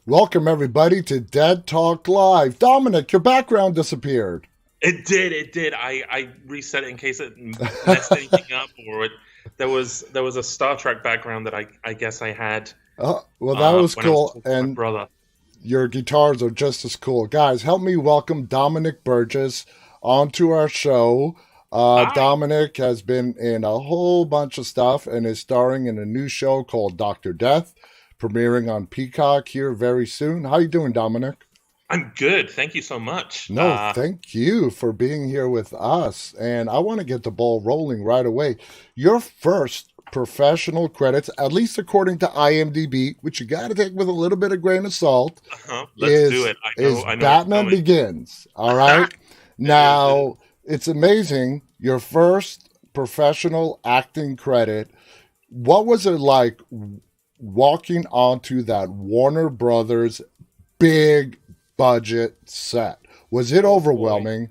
Welcome, everybody, to Dead Talk Live. Dominic, your background disappeared. It did. I reset it in case it messed anything up, or there was a Star Trek background that I guess I had. Well, that was when I was cool. talking to my And brother. your guitars are just as cool. Guys, help me welcome Dominic Burgess onto our show. Hi. Dominic has been in a whole bunch of stuff and is starring in a new show called Dr. Death, premiering on Peacock here very soon. How you doing, Dominic? I'm good. Thank you so much. No, thank you for being here with us. And I want to get the ball rolling right away. Your first professional credits, at least according to IMDb, which you got to take with a little bit of grain of salt, Let's do it. is I know what's Batman coming. Begins. All right. Now, it's amazing. Your first professional acting credit. What was it like walking onto that Warner Brothers big budget set? Was it overwhelming?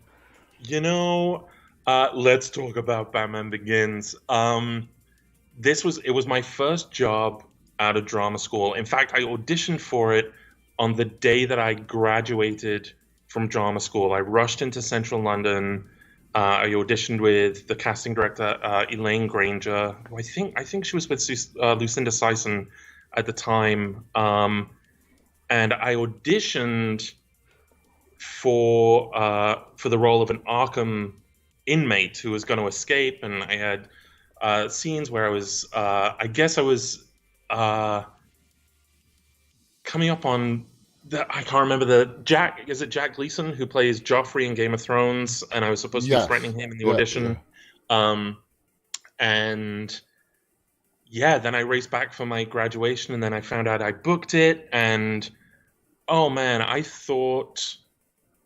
Let's talk about Batman Begins. It was my first job out of drama school. In fact, I auditioned for it on the day that I graduated from drama school. I rushed into central London. I auditioned with the casting director, Elaine Granger, who I think she was with Lucinda Sison at the time. And I auditioned for the role of an Arkham inmate who was going to escape, and I had scenes where I was coming up on I can't remember is it Jack Gleason who plays Joffrey in Game of Thrones, and I was supposed to be threatening him in the audition. Yeah. And yeah, then I raced back for my graduation, and then I found out I booked it, and oh man, I thought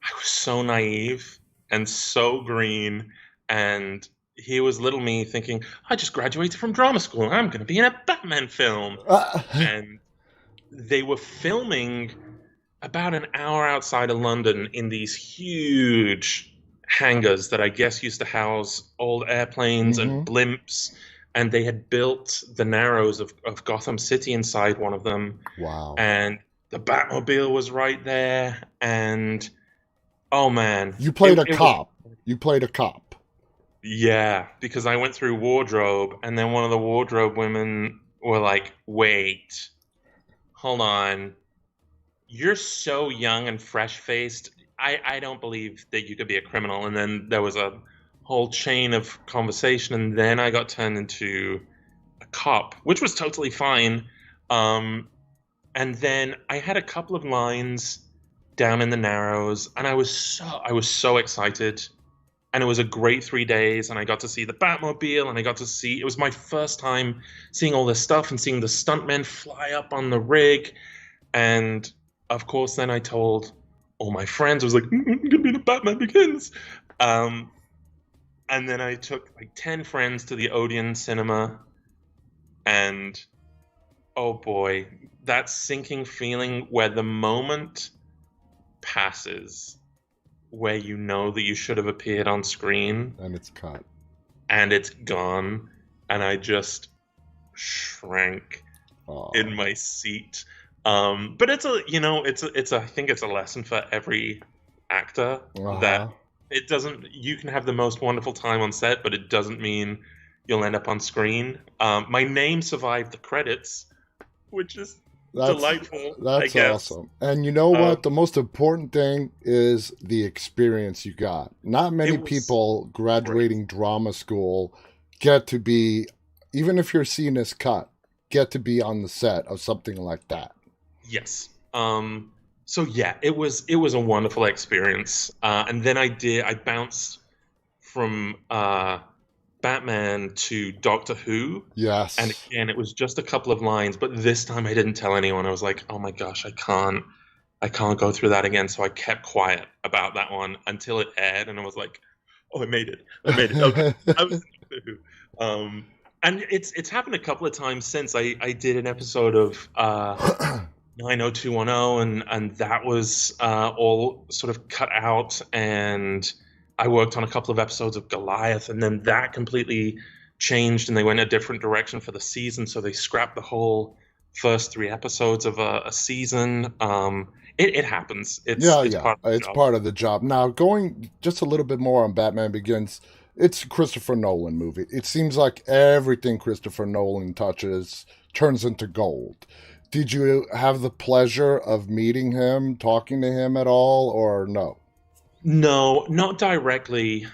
I was so naive and so green, and here was little me thinking, I just graduated from drama school and I'm going to be in a Batman film. And they were filming about an hour outside of London in these huge hangars that I guess used to house old airplanes and blimps. And they had built the Narrows of Gotham City inside one of them. Wow. And the Batmobile was right there. And oh man. You played a cop. You played a cop. Yeah, because I went through wardrobe, and then one of the wardrobe women were like, wait, hold on. You're so young and fresh-faced. I don't believe that you could be a criminal. And then there was a whole chain of conversation, and then I got turned into a cop, which was totally fine. And then I had a couple of lines down in the Narrows, and I was so excited. And it was a great 3 days, and I got to see the Batmobile, and it was my first time seeing all this stuff and seeing the stuntmen fly up on the rig. And of course, then I told all my friends, I was like, I'm going to be in a Batman Begins. And then I took like 10 friends to the Odeon Cinema, and oh boy, that sinking feeling where the moment passes, where you know that you should have appeared on screen, and it's cut, and it's gone, and I just shrank in my seat. But it's I think it's a lesson for every actor that it doesn't. You can have the most wonderful time on set, but it doesn't mean you'll end up on screen. My name survived the credits, which is delightful. That's awesome. And you know what? The most important thing is the experience you got. Not many people graduating drama school get to be, even if your scene is cut, get to be on the set of something like that. Yes. So yeah, it was a wonderful experience. And then I bounced from Batman to Doctor Who. Yes. And again, it was just a couple of lines, but this time I didn't tell anyone. I was like, oh my gosh, I can't go through that again. So I kept quiet about that one until it aired, and I was like, oh, I made it. Okay. I was in Doctor Who. And it's happened a couple of times since. I did an episode of 90210, and that was all sort of cut out, and I worked on a couple of episodes of Goliath, and then that completely changed, and they went a different direction for the season, so they scrapped the whole first 3 episodes of a season. It happens. Yeah, It's yeah, part of the it's job. part of the job. Now, going just a little bit more on Batman Begins, it's a Christopher Nolan movie. It seems like everything Christopher Nolan touches turns into gold. Did you have the pleasure of meeting him, talking to him at all, or no? No, not directly.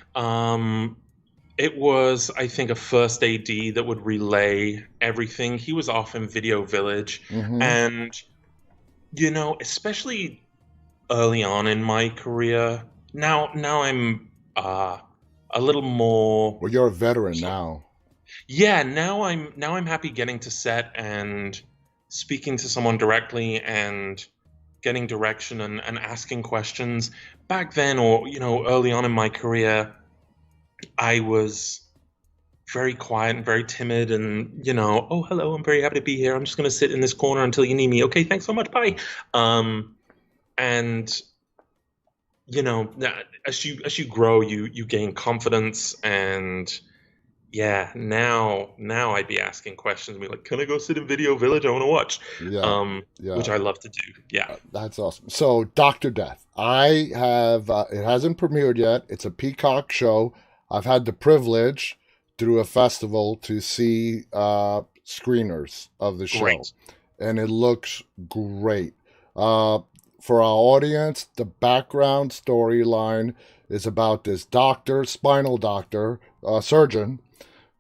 It was, I think, a first AD that would relay everything. He was off in Video Village, Mm-hmm. and especially early on in my career. Now I'm a little more. Well, you're a veteran now. Yeah, now I'm happy getting to set and speaking to someone directly and getting direction and asking questions. Back then, or early on in my career, I was very quiet and very timid, and oh, hello, I'm very happy to be here. I'm just going to sit in this corner until you need me. Okay, thanks so much, bye. And as you grow, you gain confidence, and yeah, now I'd be asking questions and be like, can I go sit in Video Village? I want to watch. Yeah, um yeah. which I love to do. Yeah. That's awesome. So, Doctor Death. I have. It hasn't premiered yet. It's a Peacock show. I've had the privilege through a festival to see screeners of the show, Great. and it looks great. Uh, for our audience, the background storyline is about this doctor, spinal doctor, surgeon,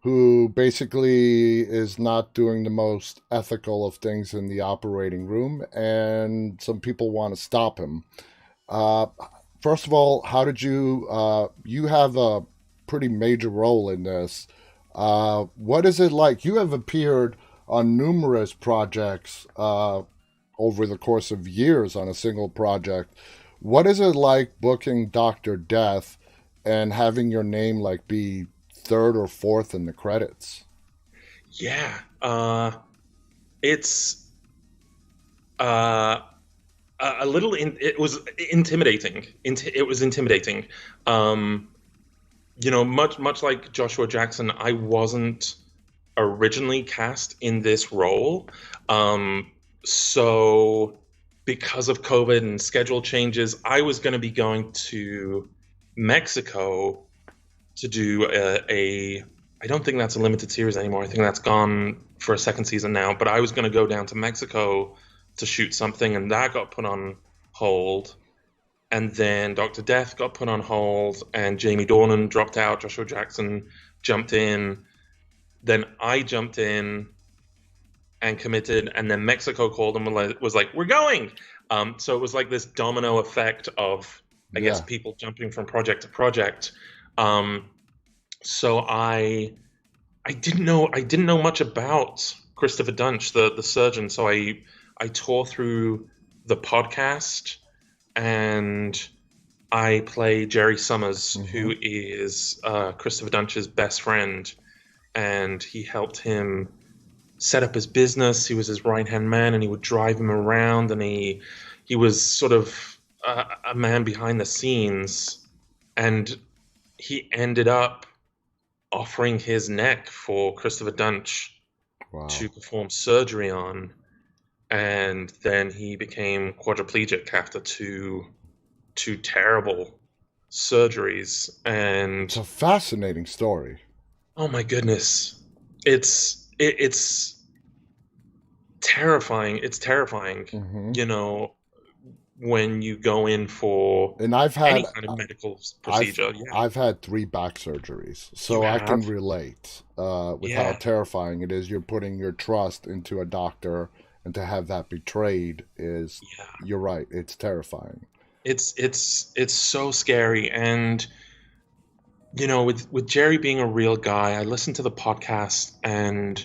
who basically is not doing the most ethical of things in the operating room, and some people want to stop him. Uh, First of all, how did you? You have a pretty major role in this. What is it like? You have appeared on numerous projects over the course of years on a single project. What is it like booking Doctor Death and having your name like be third or fourth in the credits? Yeah. It's uh a little it was intimidating. It was intimidating. um much like Joshua Jackson, I wasn't originally cast in this role. So because of COVID and schedule changes, I was going to be going to Mexico to do I don't think that's a limited series anymore. I think that's gone for a second season now. But I was going to go down to Mexico to shoot something, and that got put on hold. And then Dr. Death got put on hold, and Jamie Dornan dropped out. Joshua Jackson jumped in. Then I jumped in and committed, and then Mexico called and was like, "We're going." So it was like this domino effect of, I guess, Yeah. people jumping from project to project. Um, so I didn't know much about Christopher Dunch, the surgeon. So I tore through the podcast, and I play Jerry Summers, Mm-hmm. who is Christopher Dunch's best friend, and he helped him set up his business. He was his right hand man, and he would drive him around, and he was sort of a man behind the scenes, and he ended up offering his neck for Christopher Dunch to Wow. perform surgery on, and then he became quadriplegic after two terrible surgeries. It's And a fascinating story. oh my goodness, it's terrifying. It's terrifying, Hmm. you know, when you go in for And any kind of medical I've procedure. Yeah, I've had three back surgeries, you so I can have. relate with how Yeah, terrifying it is. You're putting your trust into a doctor, and to have that betrayed is, yeah. you're right, it's terrifying. It's so scary. And with Jerry being a real guy, I listened to the podcast, and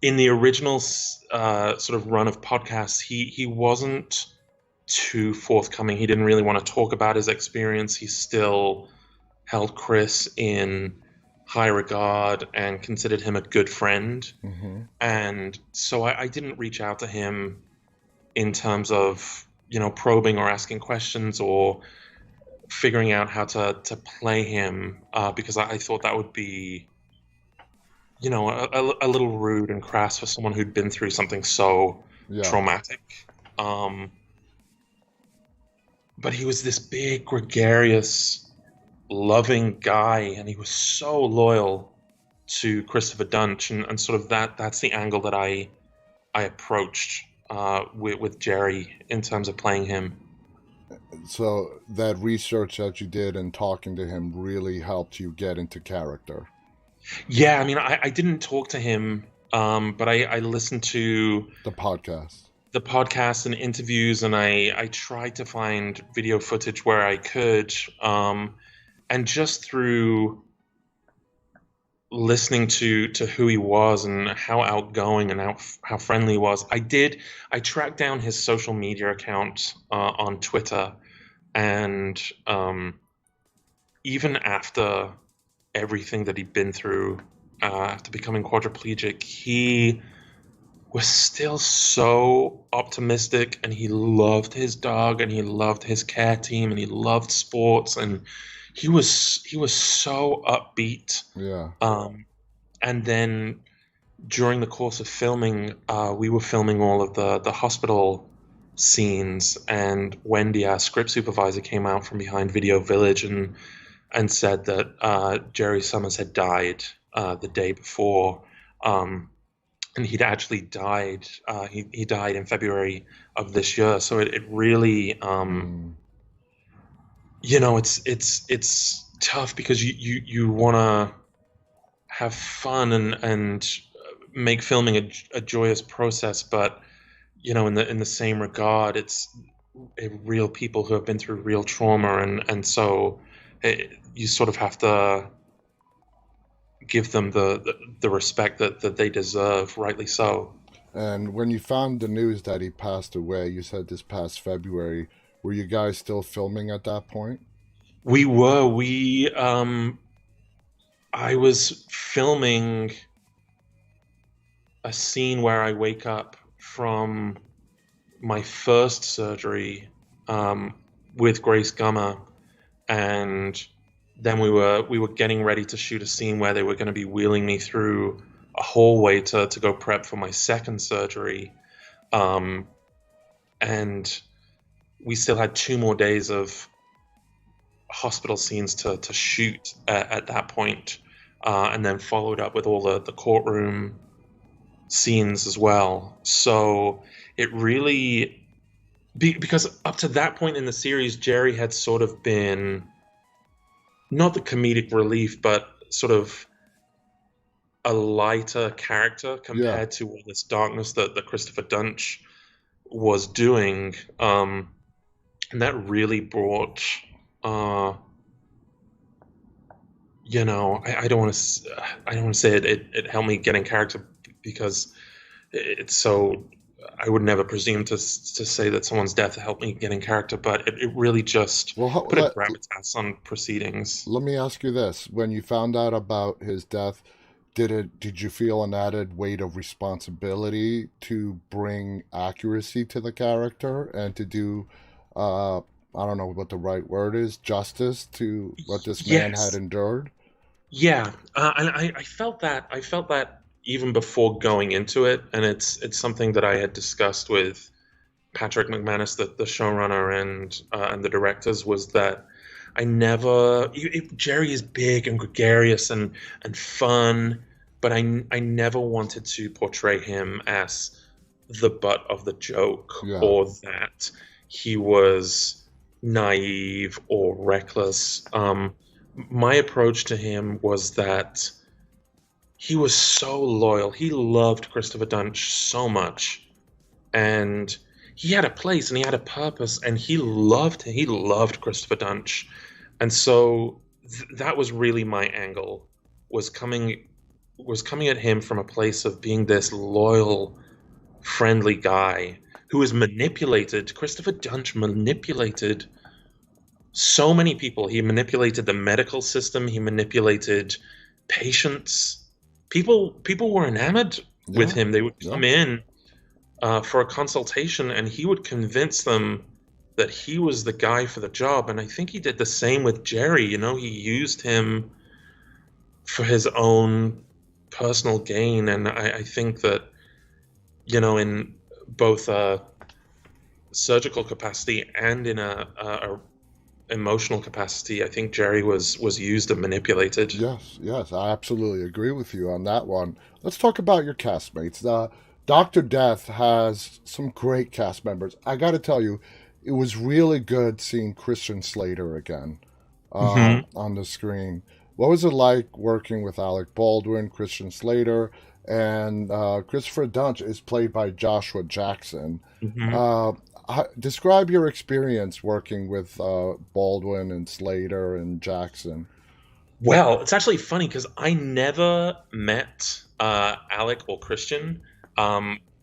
in the original sort of run of podcasts, he wasn't too forthcoming. He didn't really want to talk about his experience. He still held Chris in high regard and considered him a good friend. Hmm. And so I didn't reach out to him in terms of probing or asking questions or figuring out how to play him, because I thought that would be a little rude and crass for someone who'd been through something so Yeah. traumatic. Um, but he was this big, gregarious, loving guy, and he was so loyal to Christopher Dunch, and sort of that's the angle that I approached with Jerry in terms of playing him. So that research that you did and talking to him really helped you get into character. Yeah, I mean, I didn't talk to him, but I listened to The podcast. the podcasts and interviews, and I tried to find video footage where I could, and just through listening to who he was and how outgoing and how friendly he was, I tracked down his social media account on Twitter, and even after everything that he'd been through after becoming quadriplegic, he was still so optimistic, and he loved his dog, and he loved his care team, and he loved sports, and he was so upbeat. Yeah. And then during the course of filming, we were filming all of the hospital scenes, and Wendy, our script supervisor, came out from behind Video Village and said that Jerry Summers had died the day before, and he'd actually died. He died in February of this year, so it really, it's tough because you want to have fun and make filming a joyous process, but in the same regard, it's real people who have been through real trauma, and so you sort of have to give them the respect that they deserve, rightly so. And when you found the news that he passed away, you said this past February, were you guys still filming at that point? I was filming a scene where I wake up from my first surgery with Grace Gummer, and then we were getting ready to shoot a scene where they were going to be wheeling me through a hallway to go prep for my second surgery, and we still had 2 more days of hospital scenes to shoot at that point, and then followed up with all the courtroom scenes as well. So it really, because up to that point in the series, Jerry had sort of been not the comedic relief, but sort of a lighter character compared to all this darkness that Christopher Dunch was doing, and that really brought, I don't want to say it helped me get in character, because it's so. I would never presume to say that someone's death helped me get in character, but it really just put a gravitas on proceedings. Let me ask you this: when you found out about his death, did you feel an added weight of responsibility to bring accuracy to the character and to do, I don't know what the right word is, justice to what this man had endured? Yeah, and I felt that. I felt that even before going into it, and it's something that I had discussed with Patrick McManus, the showrunner, and the directors, was that I never. Jerry is big and gregarious and fun, but I never wanted to portray him as the butt of the joke, or that he was naive or reckless. My approach to him was that he was so loyal. He loved Christopher Dunch so much, and he had a place and he had a purpose, and he loved Christopher Dunch, and so that was really my angle. Was coming at him from a place of being this loyal, friendly guy who was manipulated. Christopher Dunch manipulated so many people. He manipulated the medical system. He manipulated patients. People were enamored with him. They would come in for a consultation, and he would convince them that he was the guy for the job. And I think he did the same with Jerry. He used him for his own personal gain, and I think that, in both a surgical capacity and in a emotional capacity, I think Jerry was used and manipulated. Yes, I absolutely agree with you on that one. Let's talk about your castmates. Dr. Death has some great cast members. I got to tell you, it was really good seeing Christian Slater again on the screen. What was it like working with Alec Baldwin, Christian Slater, and Christopher Dunch is played by Joshua Jackson? Hmm. Uh, Describe your experience working with Baldwin and Slater and Jackson. Well, it's actually funny because I never met Alec or Christian,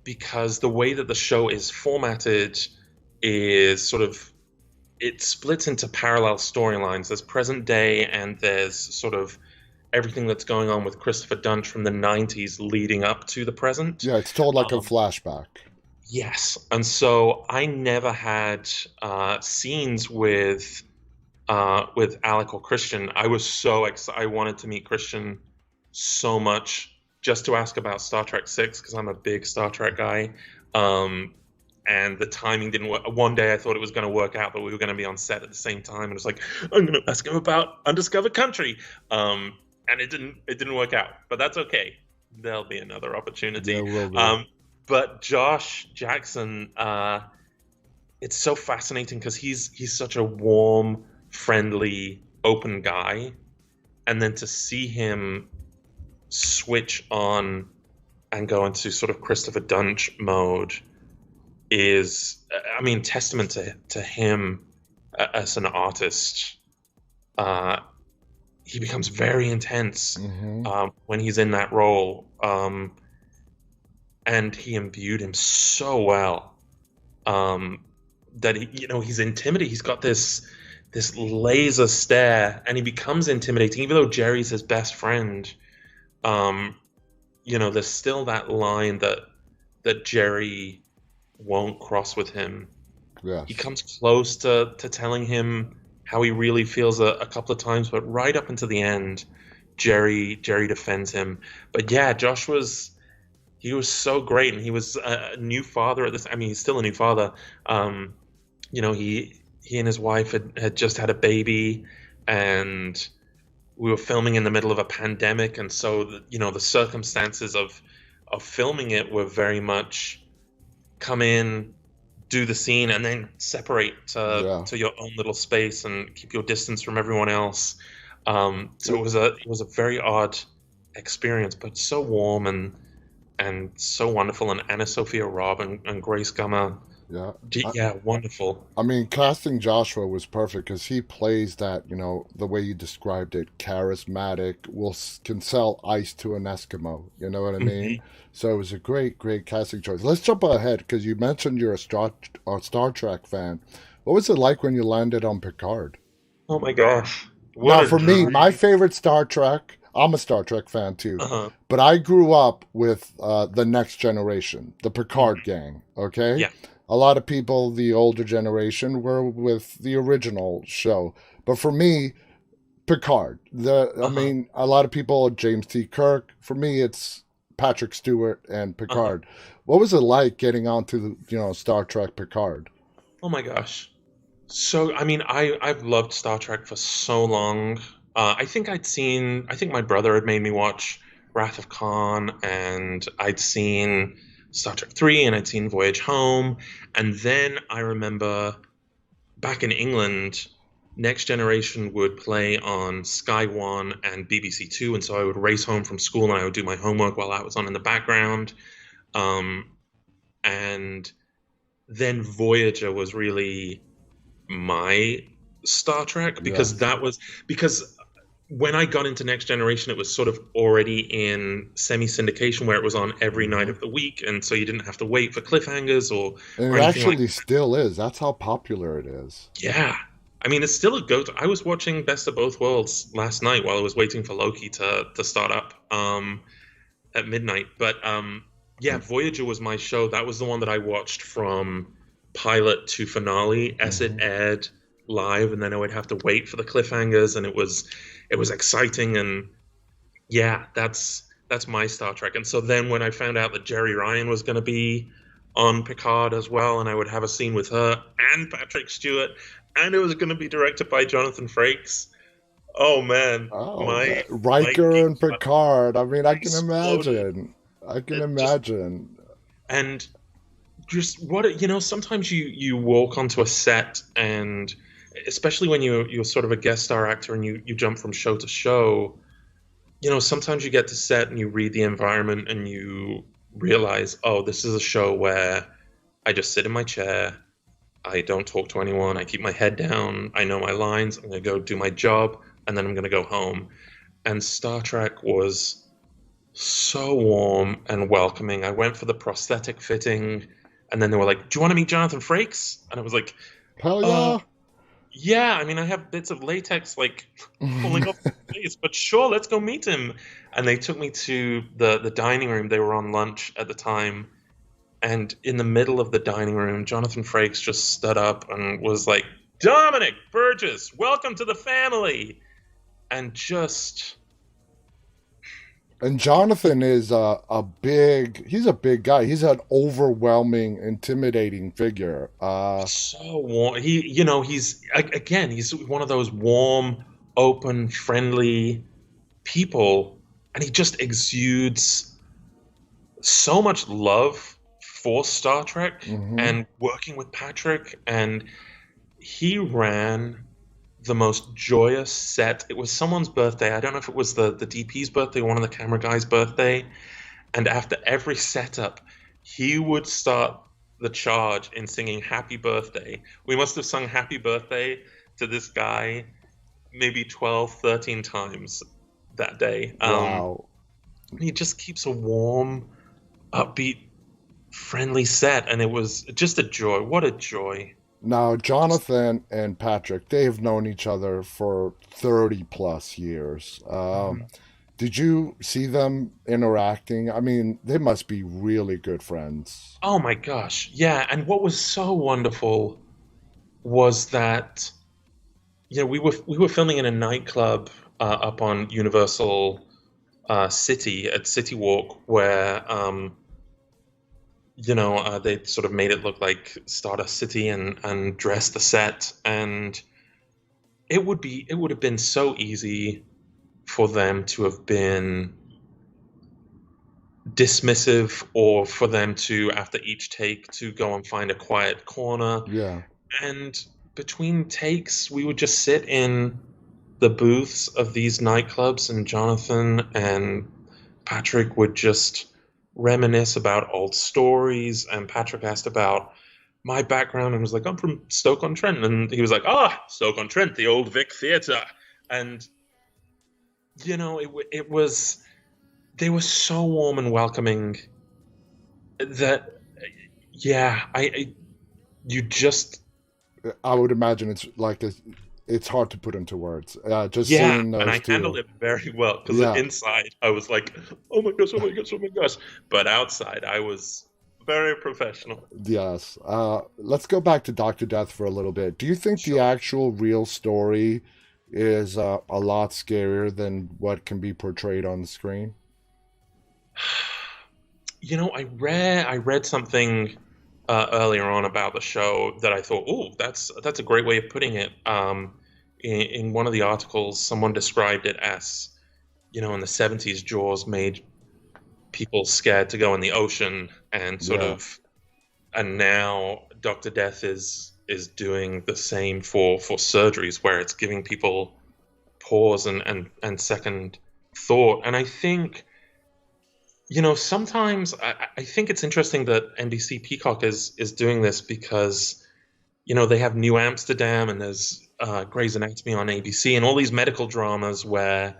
because the way that the show is formatted is sort of, it splits into parallel storylines. There's present day, and there's sort of everything that's going on with Christopher Dunch from the 90s leading up to the present. Yeah, it's told like a Um, flashback. yes. And so I never had scenes with Alec or Christian. I was so excited. I wanted to meet Christian so much just to ask about Star Trek 6 because I'm a big Star Trek guy. And the timing didn't work. One day I thought it was going to work out, but we were going to be on set at the same time. And it was like, I'm going to ask him about Undiscovered Country. And it didn't work out, but that's okay. There'll be another opportunity. There will be. But Josh Jackson, it's so fascinating because he's such a warm, friendly, open guy, and then to see him switch on and go into sort of Christopher Dunch mode is, I mean, testament to him as an artist. He becomes very intense Hmm. when he's in that role, and he imbued him so well, that he's intimidating. He's got this laser stare, and he becomes intimidating, even though Jerry's his best friend. There's still that line that Jerry won't cross with him. Yes. He comes close to telling him how he really feels a couple of times, but right up until the end, Jerry defends him. But yeah, he was so great, and he was a new father at this. I mean, he's still a new father. He and his wife had just had a baby, and we were filming in the middle of a pandemic, and so the circumstances of filming it were very much come in, do the scene, and then separate Yeah. to your own little space and keep your distance from everyone else. So it was a very odd experience, but so warm and so wonderful. And Anna Sophia Robb and Grace Gummer, Yeah. yeah, wonderful. I mean, casting Joshua was perfect because he plays that, the way you described it, charismatic, can sell ice to an Eskimo. You know what I mean? Mhm. So it was a great, great casting choice. Let's jump ahead because you mentioned you're a Star Trek fan. What was it like when you landed on Picard? Oh my gosh, what Now, a for me, dream! my favorite Star Trek, I'm a Star Trek fan too, Uh-huh. but I grew up with the Next Generation, the Picard Mhm. gang, okay? Yeah. A lot of people, the older generation, were with the original show. But for me, Picard. I Uh-huh. mean, a lot of people, James T. Kirk. For me, it's Patrick Stewart and Uh-huh. Picard. What was it like getting onto Star Trek Picard? Oh my gosh. So, I mean, I've loved Star Trek for so long. I think my brother had made me watch Wrath of Khan, and I'd seen Star Trek 3, and I'd seen Voyage Home. And then I remember back in England, Next Generation would play on Sky One and BBC Two, and so I would race home from school and I would do my homework while that was on in the background. Um, and then Voyager was really my Star Trek, because Yes. because when I got into Next Generation, it was sort of already in semi syndication where it was on every night Hmm. of the week, and so you didn't have to wait for cliffhangers And or it anything like actually still is. That's how popular it is. that. Yeah. I mean, it's still a go-to. I was watching Best of Both Worlds last night while I was waiting for Loki to start up at midnight. But yeah, Voyager was my show. That was the one that I watched from pilot to finale as it Hmm. aired live, and then I would have to wait for the cliffhangers, and it was exciting. And yeah, That's my Star Trek. And so then when I found out that Jerry Ryan was going to be on Picard as well, and I would have a scene with her and Patrick Stewart, and it was going to be directed by Jonathan Frakes. Oh man, Oh, my Riker and my Picard. I mean, I can exploded. imagine. I can It just imagine. and just what sometimes you walk onto a set, and especially when you're sort of a guest star actor and you jump from show to show, sometimes you get to set and you read the environment and you realize, oh, this is a show where I just sit in my chair, I don't talk to anyone, I keep my head down, I know my lines, I'm going to go do my job, and then I'm going to go home. And Star Trek was so warm and welcoming. I went for the prosthetic fitting, and then they were like, do you want to meet Jonathan Frakes? And I was like, Hell uh, yeah. yeah, I mean, I have bits of latex like pulling off my face, but sure, let's go meet him. And they took me to the dining room. They were on lunch at the time. And in the middle of the dining room, Jonathan Frakes just stood up and was like, Dominic Burgess, welcome to the family. And just, And Jonathan is he's a big guy. He's an overwhelming, intimidating figure. so warm. He's one of those warm, open, friendly people. And he just exudes so much love for Star Trek Mhm. and working with Patrick. And he ran the most joyous set. It was someone's birthday. I don't know if it was the DP's birthday or one of the camera guys' birthday. And after every setup, he would start the charge in singing Happy Birthday. We must have sung Happy Birthday to this guy maybe 12, 13 times that day. Wow. He just keeps a warm, upbeat, friendly set, and it was just a joy. What a joy. Now, Jonathan and Patrick, they have known each other for 30 plus years. Mhm. Did you see them interacting? I mean, they must be really good friends. Oh my gosh. Yeah, and what was so wonderful was that we were filming in a nightclub up on Universal City at City Walk where they sort of made it look like Stardust City and dressed the set, and it would have been so easy for them to have been dismissive, or for them to, after each take, to go and find a quiet corner. Yeah. And between takes, we would just sit in the booths of these nightclubs, and Jonathan and Patrick would just reminisce about old stories. And Patrick asked about my background and was like, I'm from Stoke-on-Trent. And he was like, Stoke-on-Trent, the old Vic Theatre. And, it was, they were so warm and welcoming that, yeah, you just, I would imagine it's hard to put into words. Just yeah, seeing and those I handled two. it very well, because Yeah. inside I was like, oh my gosh, oh my gosh, oh my gosh. But outside I was very professional. Yes. Let's go back to Dr. Death for a little bit. Do you think the Sure. actual real story is a lot scarier than what can be portrayed on the screen? I read something earlier on about the show that I thought, oh, that's a great way of putting it. In one of the articles, someone described it as, in the 70s, Jaws made people scared to go in the ocean, and Yeah. and now Dr. Death is doing the same for surgeries, where it's giving people pause and second thought. And I think, sometimes I think it's interesting that NBC Peacock is doing this, because they have New Amsterdam, and there's Grey's Anatomy on ABC, and all these medical dramas where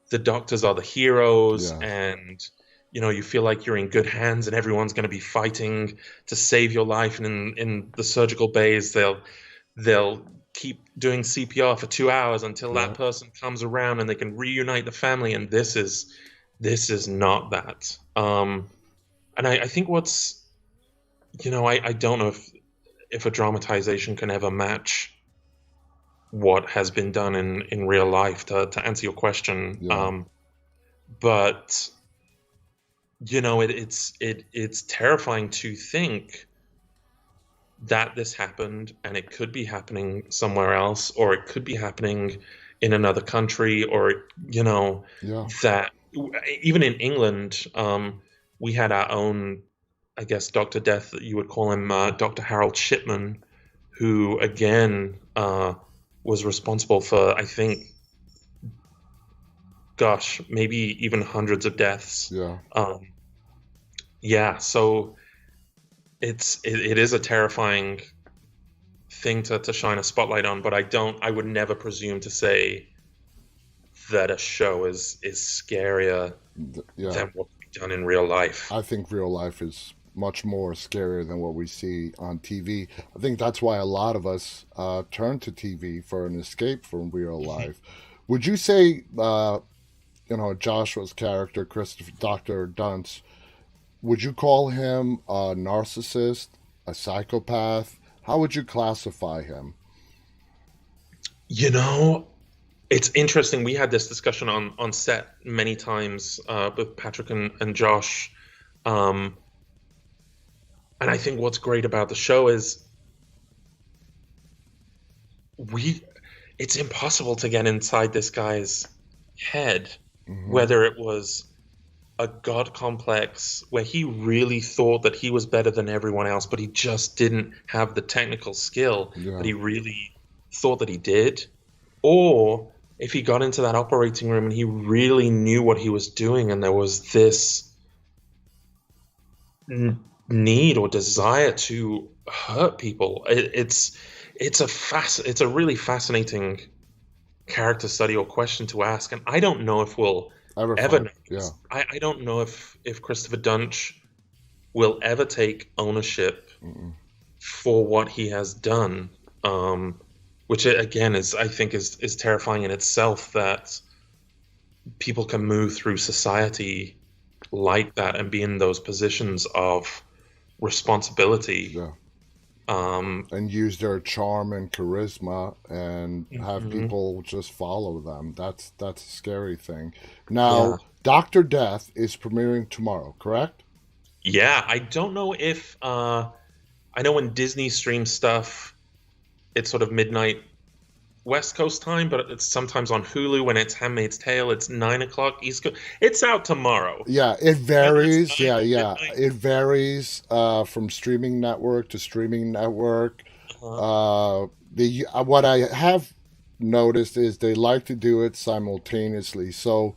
the doctors are the heroes, Yeah. and you feel like you're in good hands, and everyone's going to be fighting to save your life. And in the surgical bays, they'll keep doing CPR for 2 hours until Yeah. that person comes around and they can reunite the family. And this is not that. And I think what's, I don't know if a dramatization can ever match what has been done in real life, to answer your question. Yeah. But it's terrifying to think that this happened, and it could be happening somewhere else, or it could be happening in another country, or Yeah. that even in England, we had our own, I guess, Dr. Death, that you would call him, Dr. Harold Shipman, who again was responsible for, I think, gosh, maybe even hundreds of deaths. Yeah. Yeah, so it is a terrifying thing to shine a spotlight on, but I would never presume to say that a show is scarier Yeah. than what can be done in real life. I think real life is much more scarier than what we see on TV. I think that's why a lot of us turn to TV for an escape from real life. Would you say, Joshua's character, Christopher, Dr. Dunce, would you call him a narcissist, a psychopath? How would you classify him? You know, it's interesting. We had this discussion on set many times with Patrick and Josh. Um, and I think what's great about the show is we it's impossible to get inside this guy's head, Hmm. whether it was a god complex where he really thought that he was better than everyone else, but he just didn't have the technical skill that Yeah. he really thought that he did, or if he got into that operating room and he really knew what he was doing, and there was this need or desire to hurt people. It's a really fascinating character study or question to ask, and I don't know if we'll Ever ever find? know. Yeah. I don't know if Christopher Dunch will ever take ownership Mm-mm. for what he has done, which again is, I think, is terrifying in itself, that people can move through society like that and be in those positions of responsibility. Yeah. Um, And use their charm and charisma and have mhm. people just follow them. That's a scary thing. Yeah. Now, Doctor Death is premiering tomorrow, correct? Yeah, I don't know if I know when Disney streams stuff, it's sort of midnight West Coast time, but it's sometimes on Hulu. When it's Handmaid's Tale, it's 9 o'clock East Coast. It's out tomorrow, Yeah, it whether it's varies. nine Yeah, or yeah, midnight. it varies from streaming network to streaming network. Uh, The what I have noticed is they like to do it simultaneously. So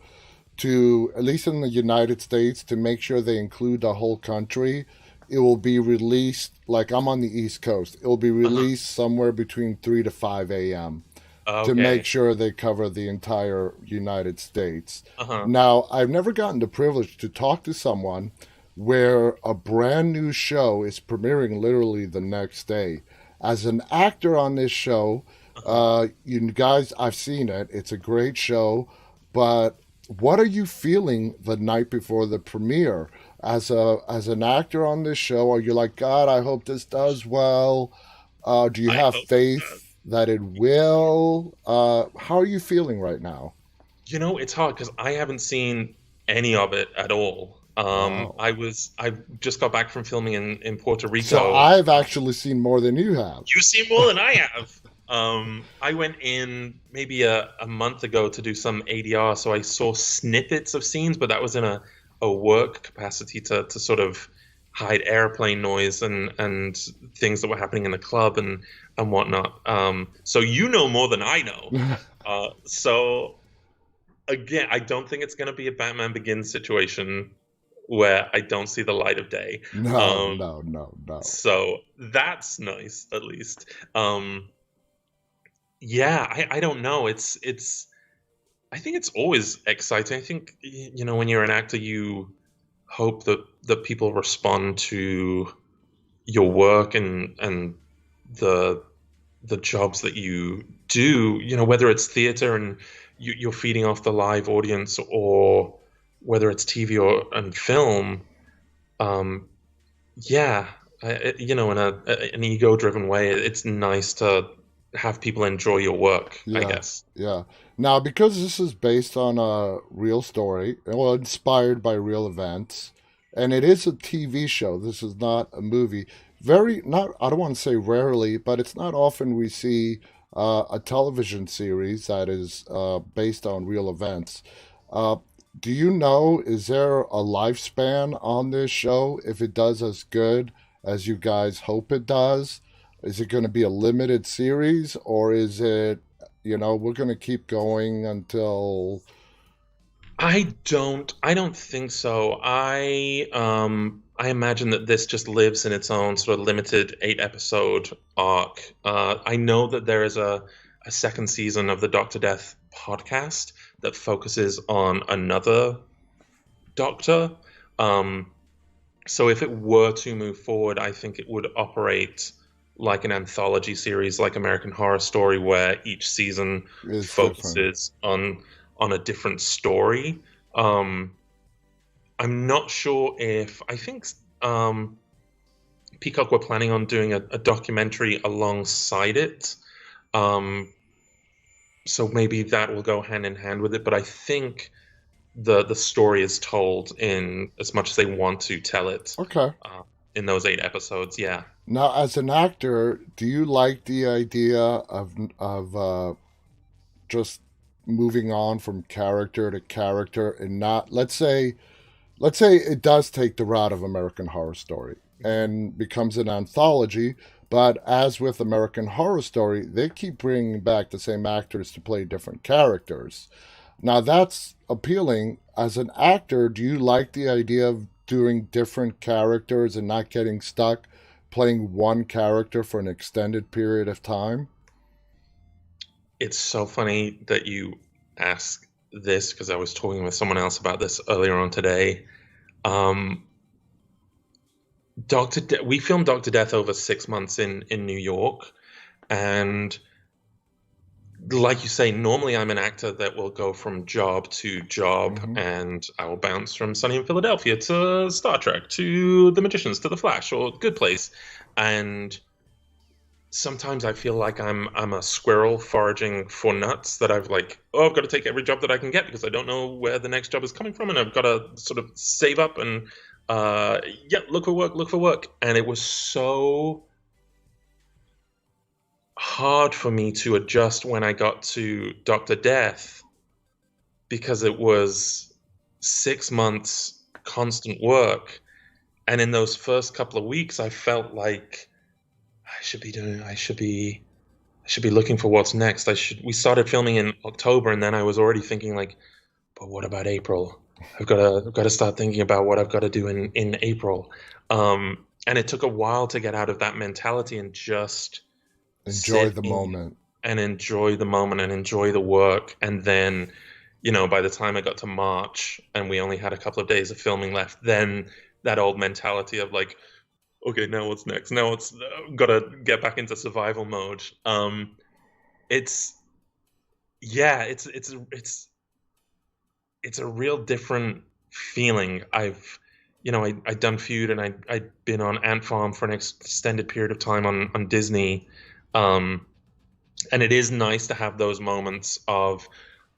to at least in the United States to make sure they include the whole country, it will be released like I'm on the East Coast. It will be uh-huh. released somewhere between 3 to 5 a.m. to make Okay. sure they cover the entire United States. Uh-huh. Now, I've never gotten the privilege to talk to someone where a brand new show is premiering literally the next day. As an actor on this show, Uh-huh. you guys, I've seen it. It's a great show, but what are you feeling the night before the premiere? As an actor on this show, are you like, God, I hope this does well? Do you I have hope it does. faith that it will? How are you feeling right now? It's hard because I haven't seen any of it at all. Wow. I just got back from filming in Puerto So Rico. I've actually seen more than you have. You've seen more than I have. I went in maybe a month ago to do some ADR, so I saw snippets of scenes, but that was in a work capacity to sort of hide airplane noise and things that were happening in the club and whatnot. So you know more than I know. So again, I don't think it's going to be a Batman Begins situation where I don't see the light of day. No, Um, no, no, no. so that's nice, at least. Yeah, I don't know. I think it's always exciting. I think when you're an actor, you hope that people respond to your work and the the jobs that you do. Whether it's theater and you're feeding off the live audience, or whether it's TV or and film. Um, yeah, in an ego-driven way, it's nice to have people enjoy your work, I Yeah, guess. yeah. Now, because this is based on a real story, well, inspired by real events, and it is a TV show. This is not a movie. Very not. I don't want to say rarely, but it's not often we see a television series that is based on real events. Uh, do you know? Is there a lifespan on this show? If it does as good as you guys hope it does, is it going to be a limited series, or is it? We're going to keep going until. I don't think so. I imagine that this just lives in its own sort of limited 8 episode arc. I know that there is a second season of the Doctor Death podcast that focuses on another Doctor. Um, so if it were to move forward, I think it would operate like an anthology series, like American Horror Story, where each season Is different. focuses on a different story. Um, I'm not sure if I think Peacock were planning on doing a documentary alongside it. Um, so maybe that will go hand in hand with it. But I think the story is told in as much as they want to tell it Okay. uh, in those 8 episodes. Yeah. Now, as an actor, do you like the idea of just moving on from character to character and not let's say it does take the route of American Horror Story Mhm. and becomes an anthology, but as with American Horror Story, they keep bringing back the same actors to play different characters. Now that's appealing. As an actor, do you like the idea of doing different characters and not getting stuck playing one character for an extended period of time? It's so funny that you ask this because I was talking with someone else about this earlier on today. Um, we filmed Doctor Death over 6 months in New York, and like you say, normally I'm an actor that will go from job to job, Hmm. and I will bounce from Sunny in Philadelphia to Star Trek to The Magicians to The Flash or Good Place, and sometimes I feel like I'm a squirrel foraging for nuts that I've got to take every job that I can get because I don't know where the next job is coming from, and I've got to sort of save up and yeah, look for work, and it was so hard for me to adjust when I got to Doctor Death because it was 6 months constant work, and in those first couple of weeks, I felt like I should be looking for what's next. We started filming in October, and then I was already thinking like, but what about April? I've got to start thinking about what I've got to do in April. And it took a while to get out of that mentality and just Enjoy sit the in moment. and enjoy the moment and enjoy the work. And then, by the time I got to March and we only had a couple of days of filming left, then that old mentality of like, okay, now what's next? Now it's got to get back into survival mode. It's yeah, it's a real different feeling. I'd done Feud and I'd been on Ant Farm for an extended period of time on Disney. Um, and it is nice to have those moments of,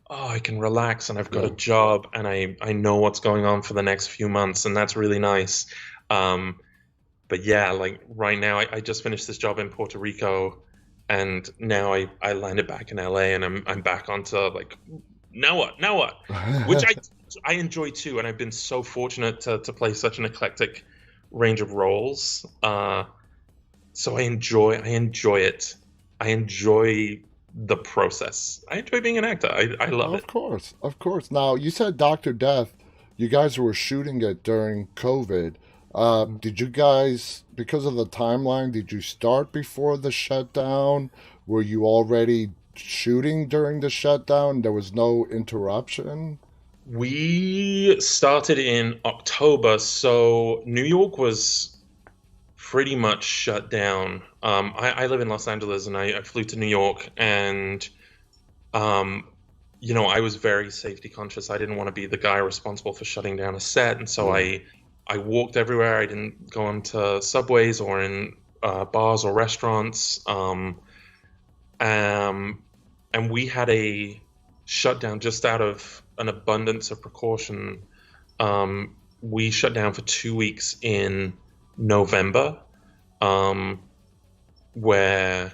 oh, I can relax and I've got a Yeah. job and I know what's going on for the next few months, and that's really nice. Um, but yeah, like right now, I just finished this job in Puerto Rico, and now I landed back in LA, and I'm back onto like, now what, which I enjoy too, and I've been so fortunate to play such an eclectic range of roles. So I enjoy it. I enjoy the process. I enjoy being an actor. I love Of it. course, of course. Now, you said Dr. Death, you guys were shooting it during COVID. Did you guys, because of the timeline, did you start before the shutdown? Were you already shooting during the shutdown? There was no interruption? We started in October, so New York was pretty much shut down. I live in Los Angeles, and I flew to New York, and um, I was very safety conscious. I didn't want to be the guy responsible for shutting down a set, and so Yeah. I walked everywhere. I didn't go into subways or in bars or restaurants. Um, and we had a shutdown just out of an abundance of precaution. Um, we shut down for 2 weeks in November, um, where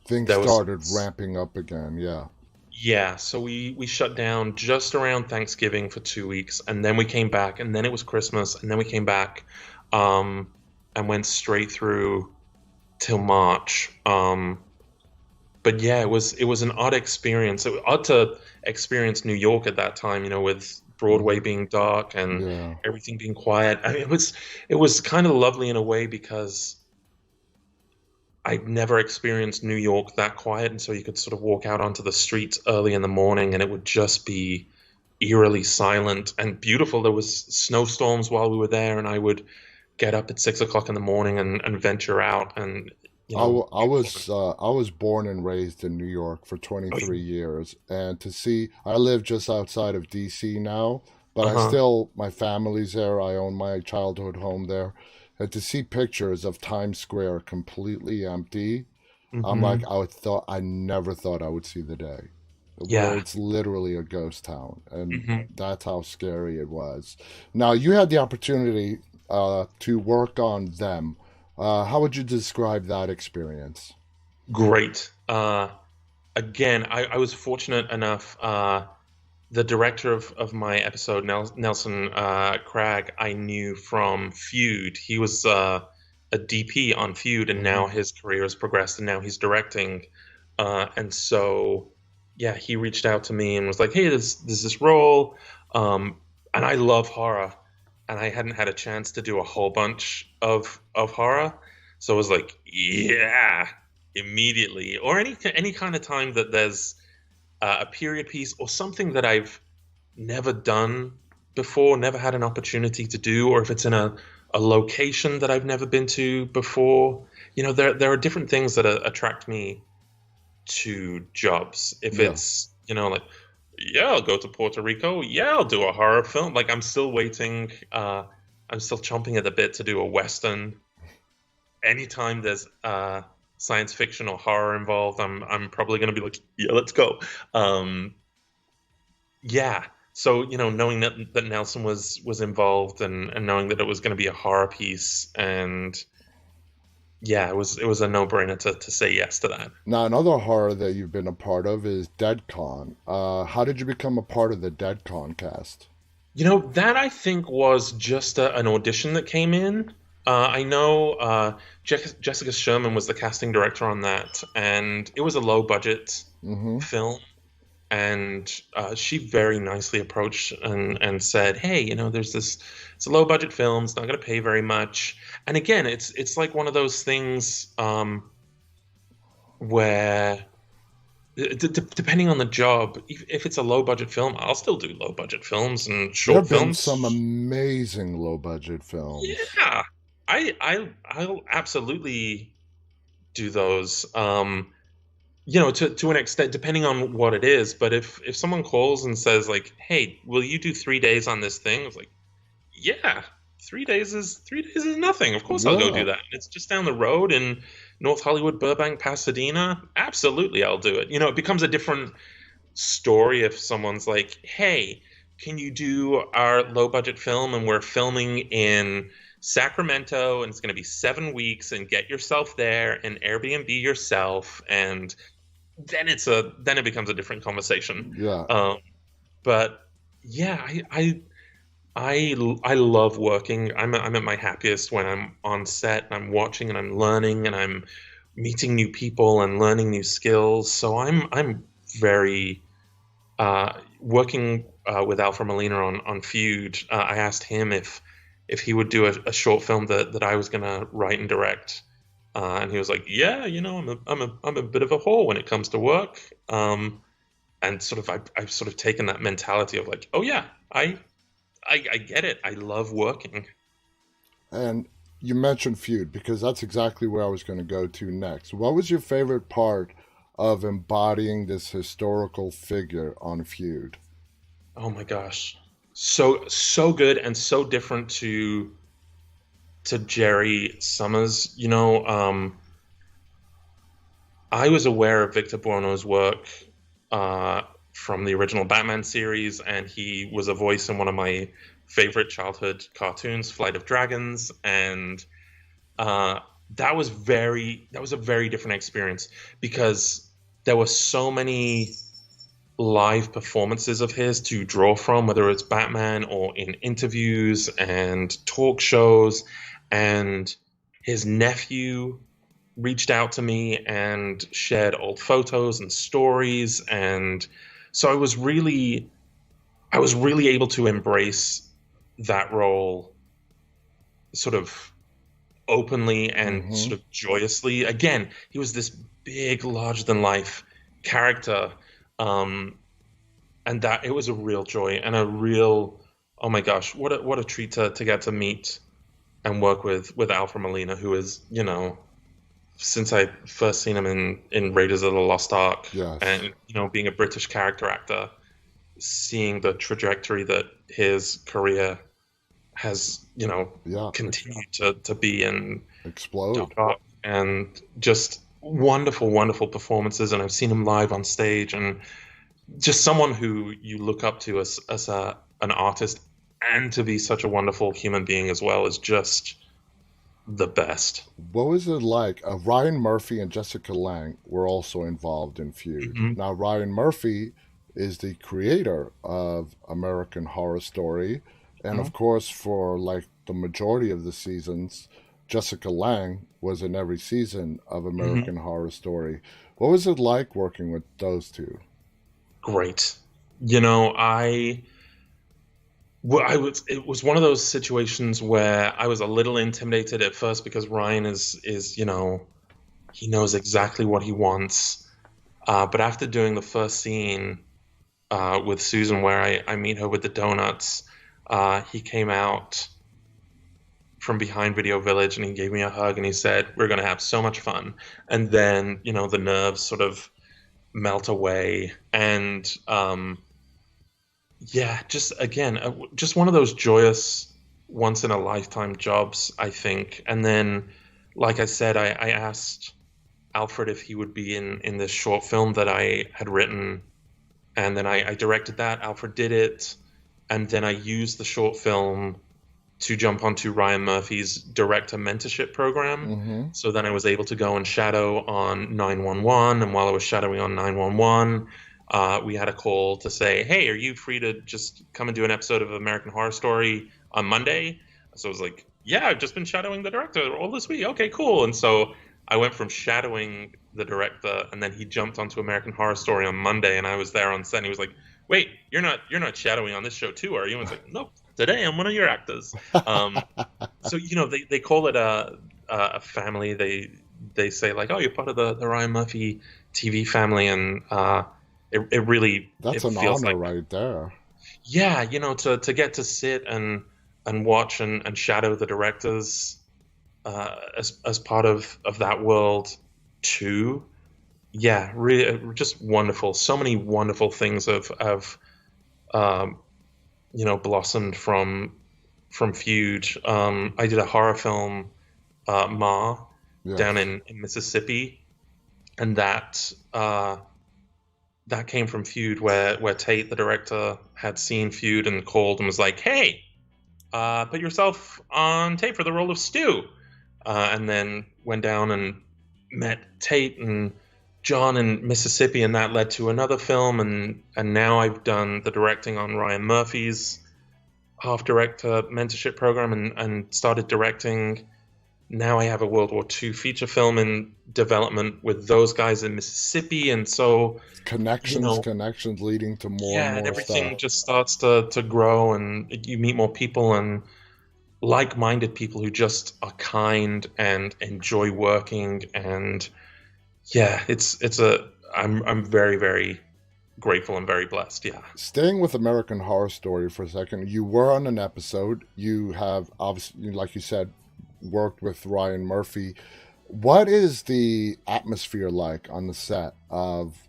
Things there was started ramping up again. Yeah. yeah. So we shut down just around Thanksgiving for 2 weeks, and then we came back, and then it was Christmas, and then we came back, um, and went straight through till March. But yeah, it was an odd experience. It was odd to experience New York at that time, with Broadway Hmm. being dark and Yeah. everything being quiet. I mean, it was kind of lovely in a way because I'd never experienced New York that quiet, and so you could sort of walk out onto the streets early in the morning, and it would just be eerily silent and beautiful. There was snowstorms while we were there, and I would get up at 6 o'clock in the morning and venture out, and beautiful. I was born and raised in New York for Oh, 23 years, and to see I live just outside of DC now, but I uh-huh. still my family's there. I own my childhood home there, and to see pictures of Times Square completely empty, I'm like Hmm. I never thought I would see the day where Yeah. it's literally a ghost town, and Hmm. that's how scary it was. Now you had the opportunity to work on them. How would you describe that experience? Great. Again, I was fortunate enough. The director of my episode, Nelson Cragg, I knew from Feud. He was a DP on Feud, and Hmm. now his career has progressed, and now he's directing. And so, yeah, he reached out to me and was like, "Hey, there's this role, and I love horror, and I hadn't had a chance to do a whole bunch of horror, so I was like, yeah, immediately, or any kind of time that there's a period piece or something that I've never done before, never had an opportunity to do, or if it's in a location that I've never been to before. There are different things that attract me to jobs. If Yeah. it's, like, yeah, I'll go to Puerto Rico. Yeah, I'll do a horror film. Like, I'm still waiting. I'm still chomping at the bit to do a Western. Anytime there's science fiction or horror involved, I'm probably going to be like, yeah, let's go. Um, yeah. So, knowing that Nelson was involved, and knowing that it was going to be a horror piece, and yeah, it was a no-brainer to say yes to that. Now, another horror that you've been a part of is Deadcon. How did you become a part of the Deadcon cast? That I think was just an audition that came in. I know Jessica Sherman was the casting director on that, and it was a low budget Mm-hmm. film. And she very nicely approached and said, "Hey, there's this. It's a low budget film. It's not going to pay very much." And again, it's like one of those things where depending on the job, if it's a low budget film, I'll still do low budget films and There short have been some films. amazing low budget films. Yeah, I'll absolutely do those. To an extent, depending on what it is. But if someone calls and says like, "Hey, will you do 3 days on this thing?" It's like, yeah, 3 days is nothing. Of course, I'll go do Yeah. that. It's just down the road in North Hollywood, Burbank, Pasadena. Absolutely, I'll do it. It becomes a different story if someone's like, "Hey, can you do our low budget film, and we're filming in Sacramento, and it's going to be 7 weeks, and get yourself there and Airbnb yourself," and then it becomes a different conversation. Yeah. Um, but yeah, I love working. I'm at my happiest when I'm on set and I'm watching and I'm learning and I'm meeting new people and learning new skills. So I'm very working with Alfred Molina on Feud. I asked him if he would do a short film that I was gonna write and direct. And he was like, "Yeah, I'm a bit of a whore when it comes to work." And sort of I've sort of taken that mentality of like, "Oh yeah, I get it. I love working." And you mentioned Feud because that's exactly where I was going to go to next. What was your favorite part of embodying this historical figure on Feud? Oh my gosh, so good and so different to Jerry Summers. I was aware of Victor Buono's work uh, from the original Batman series, and he was a voice in one of my favorite childhood cartoons, Flight of Dragons, and that was a very different experience because there were so many live performances of his to draw from, whether it's Batman or in interviews and talk shows. And his nephew reached out to me and shared old photos and stories. And so I was really able to embrace that role sort of openly and sort of joyously. Again, he was this big, larger than life character. And that it was a real joy and a real, oh my gosh, what a treat to get to meet and work with Alfred Molina, who is, since I first seen him in Raiders of the Lost Ark, Yes. and being a British character actor, seeing the trajectory that his career has, continued to be and explode, and just wonderful, wonderful performances. And I've seen him live on stage, and just someone who you look up to as an artist, and to be such a wonderful human being as well, is just the best. What was it like? Ryan Murphy and Jessica Lange were also involved in Feud. Mm-hmm. Now, Ryan Murphy is the creator of American Horror Story, and of course, for like the majority of the seasons, Jessica Lange was in every season of American Horror Story. What was it like working with those two? Great. It was one of those situations where I was a little intimidated at first because Ryan is he knows exactly what he wants. But after doing the first scene with Susan, where I meet her with the donuts, he came out from behind Video Village and he gave me a hug and he said, "We're going to have so much fun." And then, the nerves sort of melt away. And just one of those joyous once in a lifetime jobs, I think. And then, like I said, I asked Alfred if he would be in this short film that I had written, and then I directed that. Alfred did it, and then I used the short film to jump onto Ryan Murphy's director mentorship program. So then I was able to go and shadow on 911, and while I was shadowing on 911, we had a call to say, "Hey, are you free to just come and do an episode of American Horror Story on Monday?" So I was like, "Yeah, I've just been shadowing the director all this week. Okay, cool." And so I went from shadowing the director, and then he jumped onto American Horror Story on Monday, and I was there on set. And he was like, "Wait, you're not shadowing on this show too, are you?" And I was like, "Nope, today I'm one of your actors." So they call it a family. They say like, "Oh, you're part of the Ryan Murphy TV family," and it really that's an feels honor like, right there. Yeah, to get to sit and watch and shadow the directors as part of that world too. Yeah, really, just wonderful. So many wonderful things have blossomed from Feud. I did a horror film, Ma, Yes. down in Mississippi, and that came from Feud, where Tate, the director, had seen Feud and called and was like, "Hey, put yourself on tape for the role of Stu," and then went down and met Tate and John in Mississippi, and that led to another film, and now I've done the directing on Ryan Murphy's half director mentorship program and started directing. Now I have a World War II feature film in development with those guys in Mississippi, and so connections leading to more and more everything stuff. just starts to grow, and you meet more people and like-minded people who just are kind and enjoy working. And yeah, I'm very, very grateful and very blessed. Yeah. Staying with American Horror Story for a second, you were on an episode. You have obviously, like you said, worked with Ryan Murphy. What is the atmosphere like on the set of,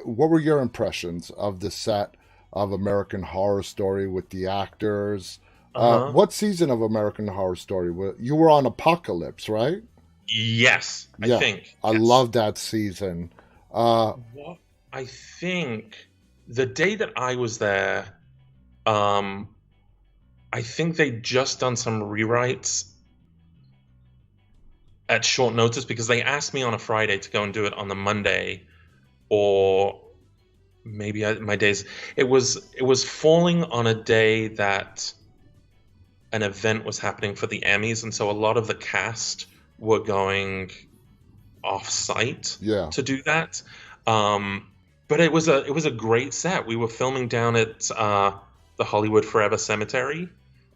what were your impressions of the set of American Horror Story with the actors? What season of American Horror Story? You were on Apocalypse, right? Yes, I think. I love that season. What I think the day that I was there, I I think they just done some rewrites at short notice because they asked me on a Friday to go and do it on the Monday, or maybe my days. It was falling on a day that an event was happening for the Emmys, and so a lot of the cast were going off-site Yeah. to do that. But it was a great set. We were filming down at the Hollywood Forever Cemetery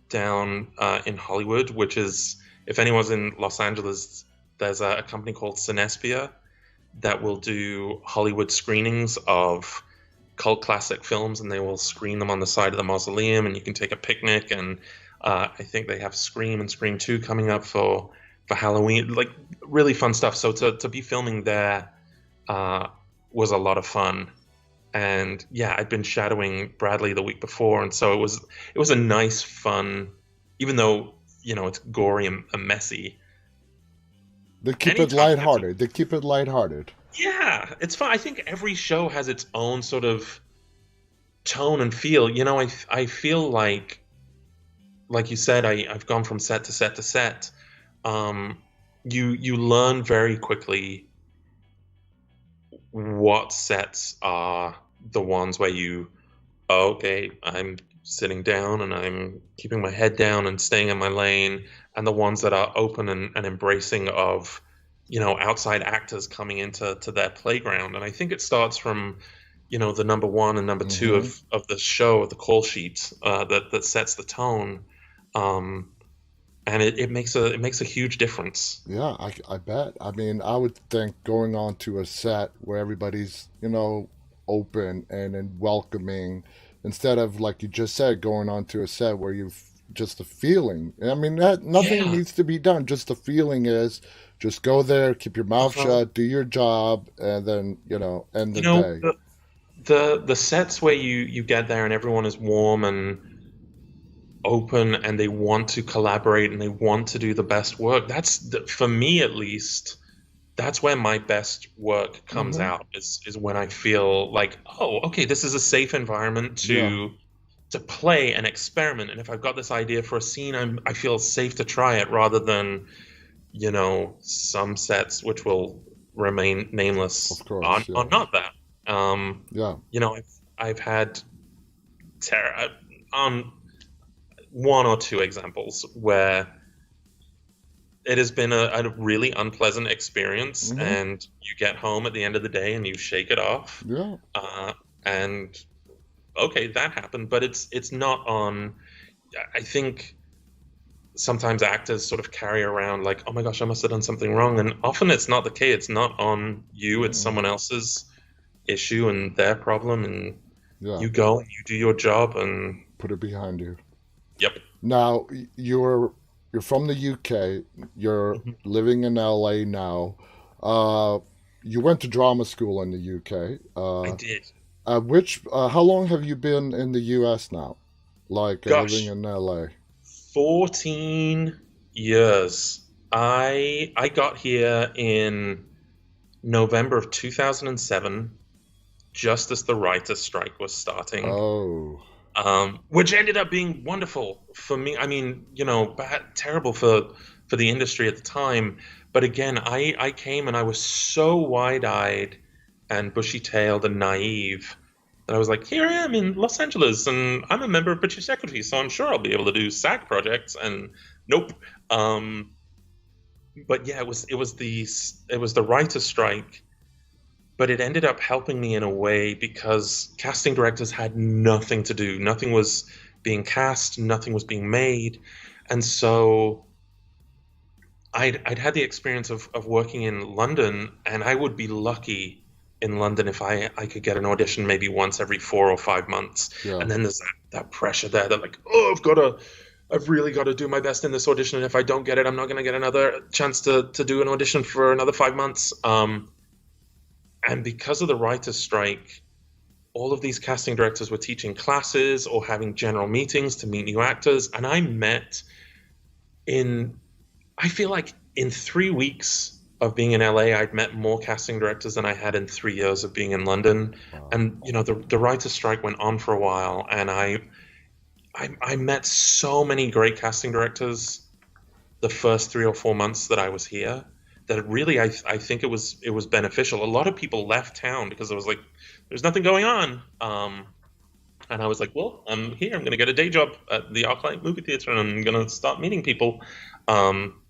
down in Hollywood, which is, if anyone's in Los Angeles, there's a company called Cinespia that will do Hollywood screenings of cult classic films, and they will screen them on the side of the mausoleum, and you can take a picnic. And I think they have Scream and Scream 2 coming up for Halloween, like really fun stuff. So to be filming there was a lot of fun. And yeah, I'd been shadowing Bradley the week before, and so it was a nice, fun, even though it's gory and messy. They keep it lighthearted. They keep it lighthearted. Yeah, it's fun. I think every show has its own sort of tone and feel. I feel like you said, I've gone from set to set to set. You learn very quickly what sets are the ones where okay, I'm sitting down and I'm keeping my head down and staying in my lane, and the ones that are open and embracing of outside actors coming into their playground. And I think it starts from the number one and number two of the show, the call sheet, that sets the tone. And it makes a huge difference. Yeah, I bet. I mean, I would think going on to a set where everybody's, open and welcoming, instead of, like you just said, going on to a set where you've just a feeling. I mean, that nothing needs to be done. Just the feeling is just go there, keep your mouth shut, do your job, and then, end the day. The sets where you get there and everyone is warm and open and they want to collaborate and they want to do the best work, that's, for me at least, that's where my best work comes out, is when I feel like, oh, okay, this is a safe environment to play and experiment. And if I've got this idea for a scene, I feel safe to try it, rather than some sets which will remain nameless, of course, are not that. I've had on one or two examples where it has been a really unpleasant experience, and you get home at the end of the day and you shake it off. Yeah. And okay, that happened, but it's not on. I think sometimes actors sort of carry around like, oh my gosh, I must have done something wrong, and often it's not the case. It's not on you. It's someone else's issue and their problem, and you go and you do your job and put it behind you. Yep. Now you're from the UK. You're living in LA now. You went to drama school in the UK. I did. How long have you been in the US now? Like living in LA? 14 years. I got here in November of 2007, just as the writer's strike was starting. Oh. Which ended up being wonderful for me. I mean, terrible for the industry at the time. But again, I came and I was so wide-eyed and bushy-tailed and naive that I was like, here I am in Los Angeles, and I'm a member of British Equity, so I'm sure I'll be able to do SAG projects. And nope. But yeah, it was the writer's strike. But it ended up helping me in a way, because casting directors had nothing to do. Nothing was being cast, nothing was being made. And so I'd had the experience of working in London, and I would be lucky in London if I could get an audition maybe once every 4 or 5 months. Yeah. And then there's that pressure there that like, oh, I've really got to do my best in this audition, and if I don't get it, I'm not going to get another chance to do an audition for another 5 months. And because of the writer's strike, all of these casting directors were teaching classes or having general meetings to meet new actors. And I feel like in 3 weeks of being in LA, I'd met more casting directors than I had in 3 years of being in London. Wow. And, the writer's strike went on for a while, and I I met so many great casting directors the first 3 or 4 months that I was here, that really I think it was beneficial. A lot of people left town because it was like there's nothing going on. And I was like, well, I'm here. I'm going to get a day job at the ArcLight movie theater, and I'm going to start meeting people. Um,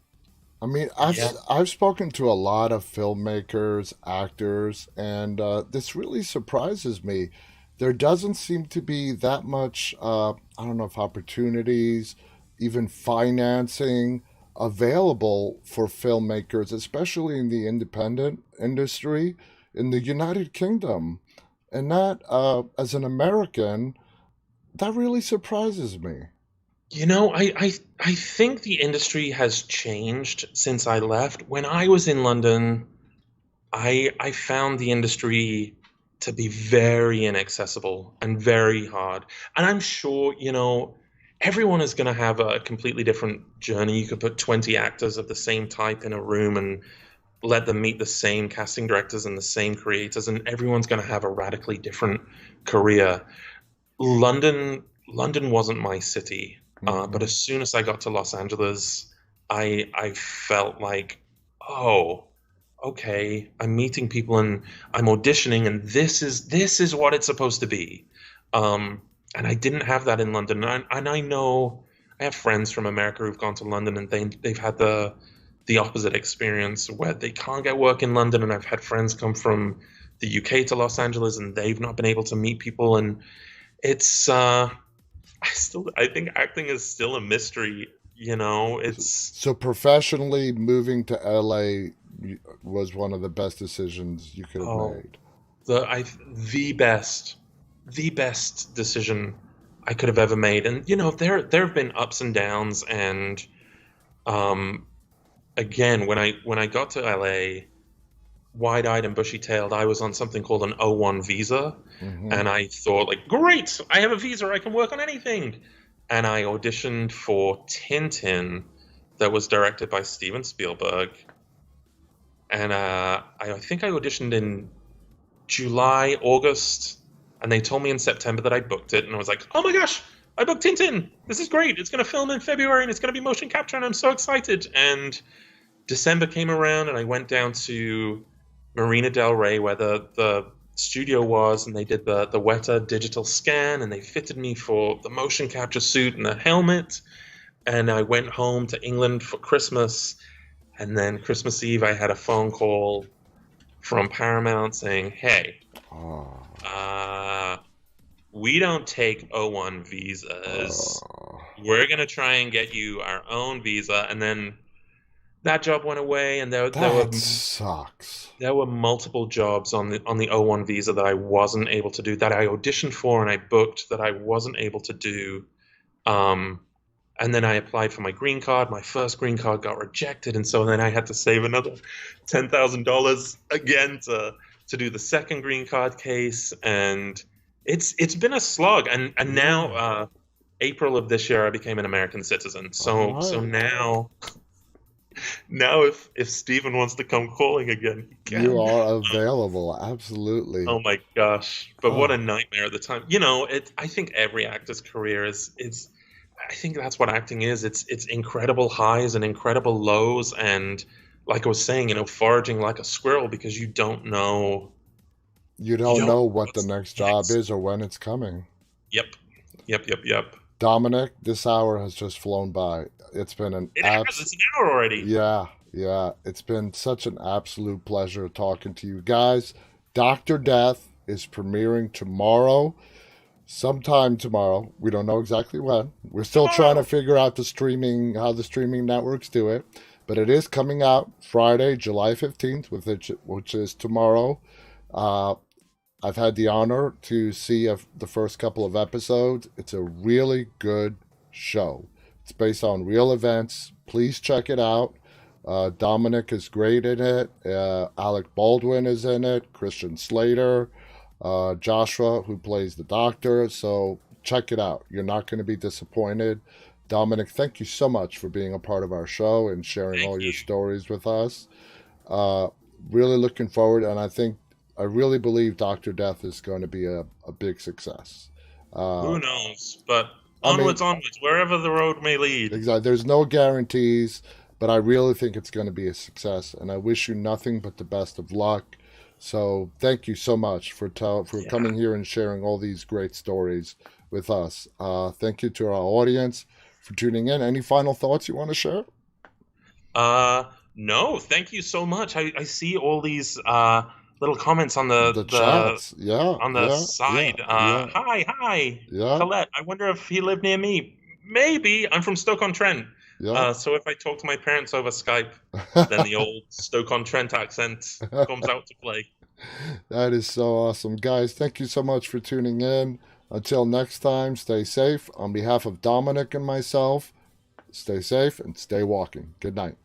I mean, yeah, I've spoken to a lot of filmmakers, actors, and this really surprises me. There doesn't seem to be that much, I don't know if opportunities, even financing available for filmmakers, especially in the independent industry in the United Kingdom. And that, as an American, that really surprises me. I think the industry has changed since I left. When I was in London, I found the industry to be very inaccessible and very hard. And I'm sure, everyone is going to have a completely different journey. You could put 20 actors of the same type in a room and let them meet the same casting directors and the same creators, and everyone's going to have a radically different career. London wasn't my city, but Hmm. as soon as I got to Los Angeles, I felt like, oh, okay, I'm meeting people and I'm auditioning, and this is what it's supposed to be. And I didn't have that in London, and I know I have friends from America who've gone to London, and they've had the opposite experience where they can't get work in London, and I've had friends come from the UK to Los Angeles, and they've not been able to meet people, and it's I think acting is still a mystery. It's So professionally, moving to LA was one of the best decisions you could have oh made. the best decision I could have ever made. And there have been ups and downs. And um, again, when I got to LA, wide-eyed and bushy-tailed, I was on something called an O1 visa, Hmm. and I thought, like, great, I have a visa, I can work on anything. And I auditioned for Tintin, that was directed by Steven Spielberg. And I think I auditioned in July, August, and they told me in September that I booked it, and I was like, oh my gosh, I booked Tintin. This is great. It's going to film in February, and it's going to be motion capture, and I'm so excited. And December came around, and I went down to Marina Del Rey, where the studio was, and they did the Weta digital scan, and they fitted me for the motion capture suit and the helmet. And I went home to England for Christmas, and then Christmas Eve, I had a phone call from Paramount saying, "Hey, Oh, uh, we don't take O1 visas. oh, We're gonna try and get you our own visa." And then that job went away, and that sucks. there were multiple jobs on the O1 visa that I wasn't able to do, that I auditioned for and I booked, that I wasn't able to do. Um, and then I applied for my green card. My first green card got rejected, and so then I had to save another $10,000 again to do the second green card case. And it's been a slog. And now, Yeah. April of this year, I became an American citizen. All So right. now if Steven wants to come calling again, he You can. are available. Absolutely. Oh my gosh! But what a Oh, nightmare at the time. I think every actor's career is. I think that's what acting is. It's incredible highs and incredible lows, and like I was saying, foraging like a squirrel, because you you don't don't know know what the what's next job next. is or when it's coming. Yep, yep. Dominic, this hour has just flown by. It's been an It has. abs. It's an hour already. Yeah, yeah. It's been such an absolute pleasure talking to you guys. Dr. Death is premiering tomorrow, sometime tomorrow. We don't know exactly when. We're still trying to Tomorrow. figure out how the streaming networks do it. But it is coming out Friday, July 15th, which is tomorrow. Uh, I've had the honor to see the first couple of episodes. It's a really good show. It's based on real events. Please check it out. Dominic is great in it. Alec Baldwin is in it. Christian Slater, Joshua, who plays the doctor. So check it out. You're not going to be disappointed. Dominic, thank you so much for being a part of our show and sharing Thank all your you. stories with us. Uh, really looking forward, and I really believe Doctor Death is going to be a big success. Uh, Who knows? But I mean, Onwards, wherever the road may lead. exactly. There's no guarantees, but I really think it's going to be a success, and I wish you nothing but the best of luck. So thank you so much for Yeah. coming here and sharing all these great stories with us. Thank you to our audience for tuning in. Any final thoughts you want to share? No, thank you so much. I see all these little comments on The chats, yeah, the yeah, yeah, side. yeah, Hi, yeah, Colette. I wonder if he lived near me. Maybe. I'm from Stoke-on-Trent. yeah. So if I talk to my parents over Skype, then the old Stoke-on-Trent accent comes out to play. That is so awesome. Guys, thank you so much for tuning in. Until next time, stay safe. On behalf of Dominic and myself, stay safe and stay walking. Good night.